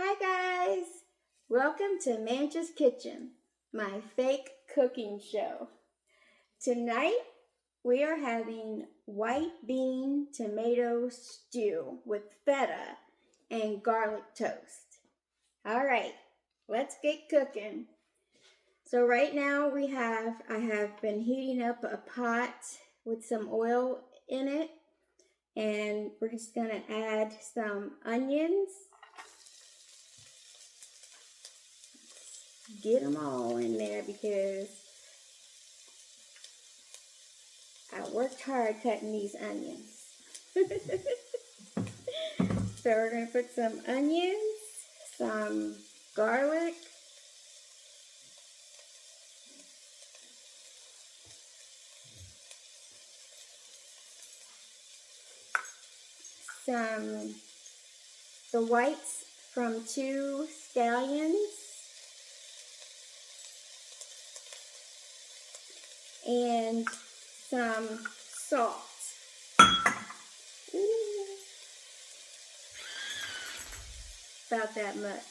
Hi guys! Welcome to Mancha's Kitchen, my fake cooking show. Tonight we are having white bean tomato stew with feta and garlic toast. Alright, let's get cooking. So right now I have been heating up a pot with some oil in it, and we're just going to add some onions. Get them all in there because I worked hard cutting these onions. So we're going to put some onions, some garlic, the whites from 2 scallions, and some salt. About that much.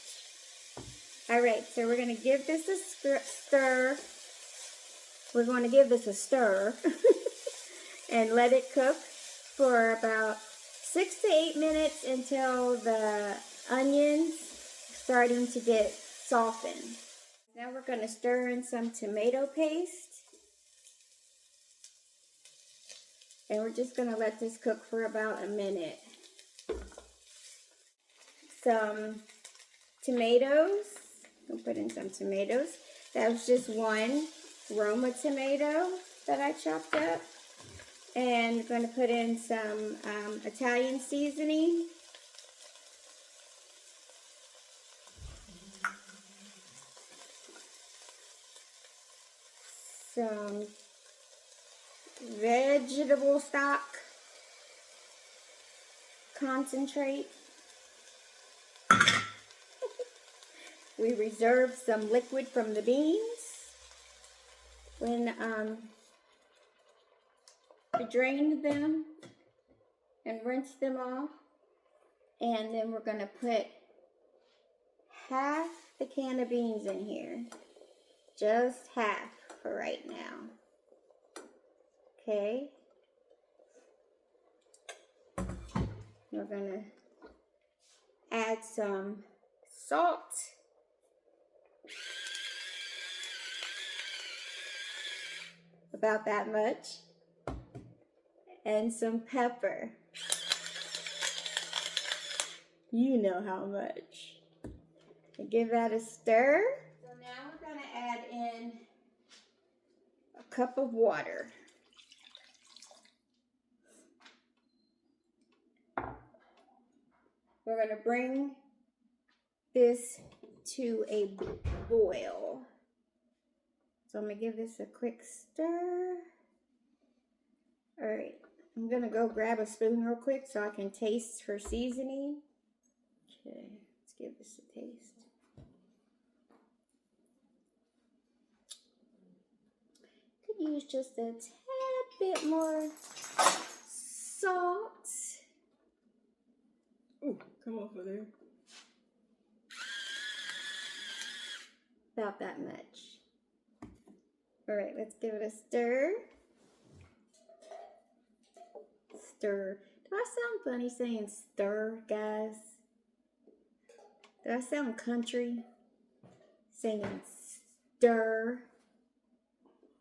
Alright, so we're going to give this a stir. We're going to give this a stir and let it cook for about 6 to 8 minutes until the onions are starting to get softened. Now we're going to stir in some tomato paste. And we're just going to let this cook for about a minute. Some tomatoes. I'll put in some tomatoes. That was just one Roma tomato that I chopped up. And we're going to put in some Italian seasoning. Some vegetable stock concentrate. We reserved some liquid from the beans when we drained them and rinsed them off. And then we're going to put half the can of beans in here. Just half for right now. Okay. We're going to add some salt. About that much. And some pepper. You know how much. And give that a stir. So now we're going to add in a cup of water. We're going to bring this to a boil. So I'm going to give this a quick stir. Alright, I'm going to go grab a spoon real quick so I can taste for seasoning. Okay, let's give this a taste. Could use just a tad bit more salt. Ooh, come over there. About that much. Alright, let's give it a stir. Stir. Do I sound funny saying stir, guys? Do I sound country saying stir?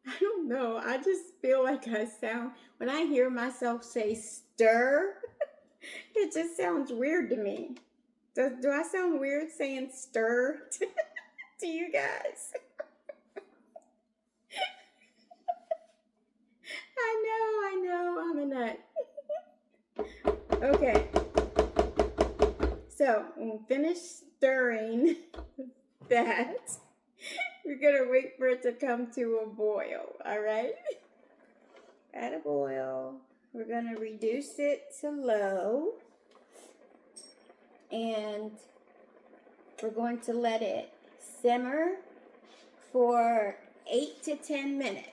I don't know. I just feel like I sound, when I hear myself say stir, it just sounds weird to me. Do I sound weird saying stir to you guys? I know, I'm a nut. Okay. So, when we finish stirring that, we're going to wait for it to come to a boil, alright? At a boil, we're going to reduce it to low. And we're going to let it simmer for 8 to 10 minutes.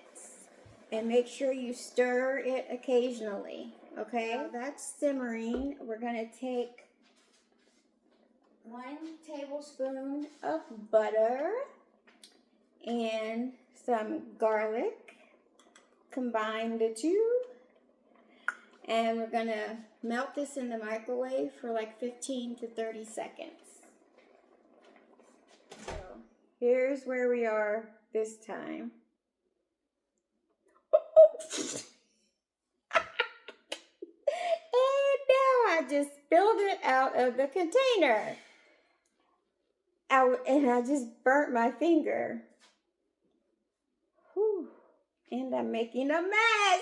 And make sure you stir it occasionally, okay? While that's simmering, we're going to take 1 tablespoon of butter and some garlic. Combine the two. And we're going to melt this in the microwave for like 15 to 30 seconds. So here's where we are this time. And now I just spilled it out of the container. And I just burnt my finger. Whew. And I'm making a mess.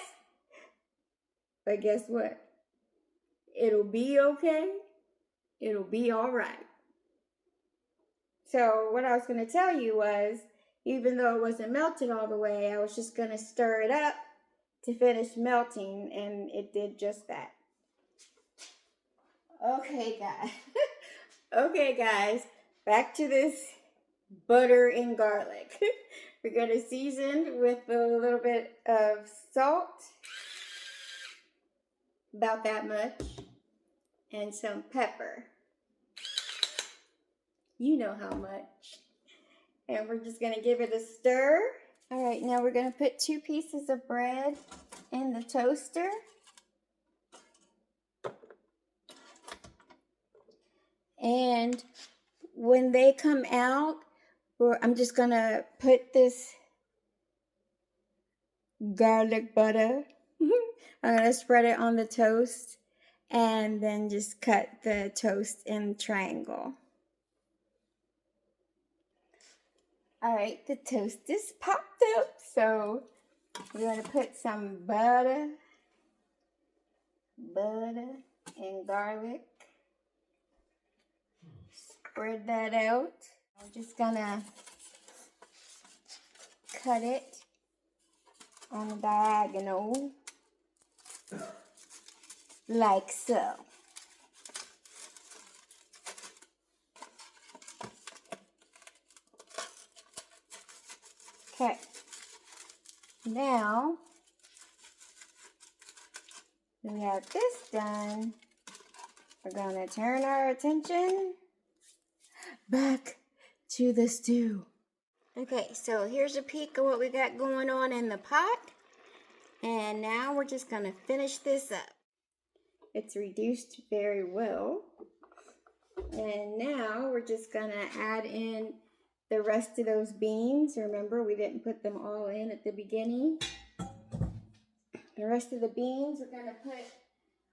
But guess what? It'll be okay. It'll be all right. So what I was going to tell you was, even though it wasn't melted all the way, I was just going to stir it up to finish melting, and it did just that. Okay, guys. Okay, guys. Back to this butter and garlic. We're going to season with a little bit of salt. About that much. And some pepper. You know how much. And we're just going to give it a stir. All right, now we're going to put 2 pieces of bread in the toaster. And when they come out, I'm just going to put this garlic butter. I'm going to spread it on the toast and then just cut the toast in triangle. All right, the toast is popped up, so we're going to put some butter and garlic. Spread that out. I'm just going to cut it on the diagonal, like so. Okay, now we have this done. We're going to turn our attention back to the stew. Okay, so here's a peek of what we got going on in the pot. And now we're just going to finish this up. It's reduced very well. And now we're just going to add in the rest of those beans. Remember, we didn't put them all in at the beginning. The rest of the beans, we're going to put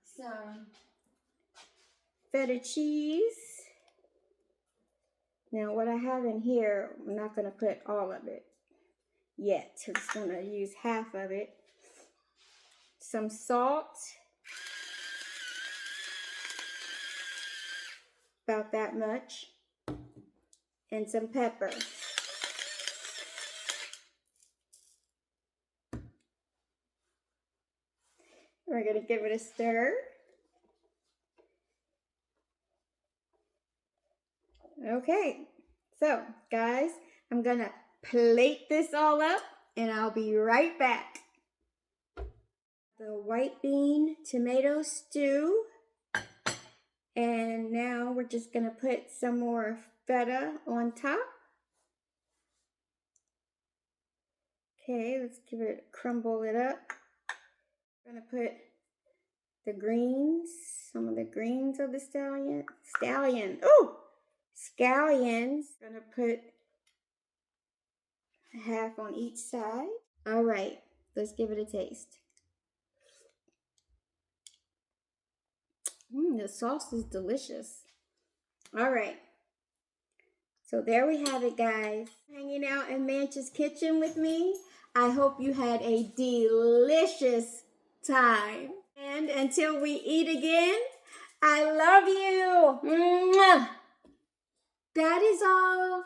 some feta cheese. Now, what I have in here, I'm not going to put all of it yet. I'm just going to use half of it. Some salt. About that much. And some pepper. We're going to give it a stir. Okay, so guys, I'm going to plate this all up and I'll be right back. The white bean tomato stew. And now we're just going to put some more feta on top. Okay, let's give it, crumble it up. We're going to put the greens, some of the greens of the scallions. We're going to put half on each side. All right, let's give it a taste. The sauce is delicious. All right. So there we have it, guys. Hanging out in Mancha's kitchen with me. I hope you had a delicious time. And until we eat again, I love you. Mwah. That is all.